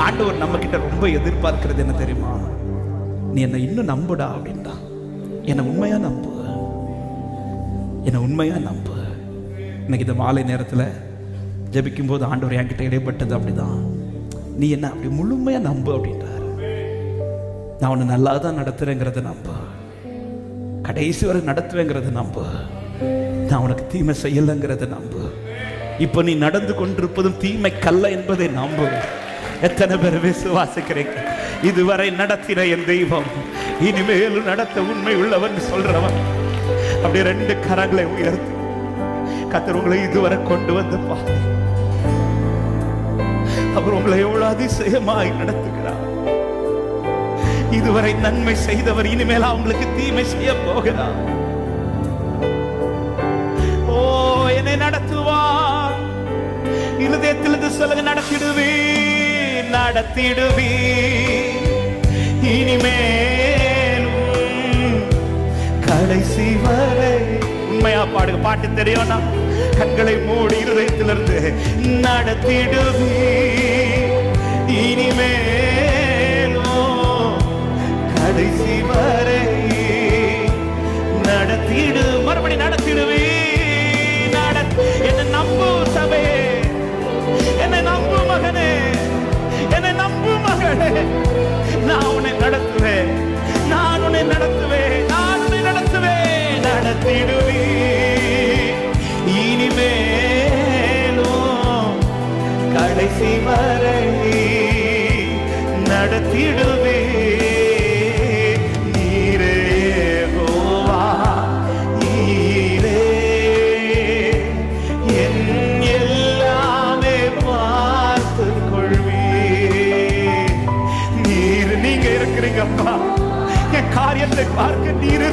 ஆண்டவர் நம்ம கிட்ட ரொம்ப எதிர்பார்க்கிறது என்ன தெரியுமா? நீ என்னை இன்னும் நம்புடா அப்படின்டா. என்னை உண்மையா நம்பு, என்னை உண்மையா நம்பு. இன்னைக்கு இந்த மாலை நேரத்தில் ஜெபிக்கும் போது ஆண்டவர் என்கிட்ட இடைப்பட்டது அப்படிதான். நீ என்ன அப்படி முழுமையா நம்பு அப்படின்றார். நான் உன்னை நல்லா தான் நடத்துறேங்கிறத நம்பு, கடைசி வரை நடத்துவேங்கிறத நம்பு. நான் உனக்கு தீமை செய்யலைங்கிறத நம்பு. இப்போ நீ நடந்து கொண்டிருப்பதும் தீமை கல்ல என்பதை நம்பு. எத்தனை பேர் விசுவாசிக்கிறீங்க? இதுவரை நடத்தின என் தெய்வம் இனிமேலும் நடத்த உண்மை உள்ளவன் சொல்றவன். அப்படியே 2 கரங்களை உயர்த்து. கர்த்தர் உங்களை இதுவரை கொண்டு வந்த பாதை, அவர் உங்களை எவ்வளவு அதிசயமாய் நடத்துகிறார். இதுவரை நன்மை செய்தவர் இனிமேல் அவங்களுக்கு தீமை செய்ய போகிறார். ஓ, என்னை நடத்துவார். இருதயத்திலிருந்து சொல்லுங்க, நடத்திடுவே நடத்திடுவே. இனிமேலும் கடைசி வரை. உண்மையா பாடுங்க, பாட்டு தெரியும்னா கண்களை மூடி இருதயத்திலிருந்து நடத்திடுவே. இனிமேலும் கடைசி வரை நடத்திடு. மறுபடி நடத்திடுவே. என்னை நம்பு சபையே, என்னை நம்பு மகனே, என்னை நம்பு மகளே. நான் உன்னை நடத்துவேன், நான் உன்னை நடத்துவேன், நான் உன்னை நடத்துவேன். நடத்திடுவே. இனிமேலும் கடைசி வரை நடத்திடுவே. நீரே யெகோவா, நீரே என் எல்லாமே பார்த்துக் கொள்வீர். நீங்க இருக்கிறீங்கப்பா, என் காரியத்தை பார்க்க நீர்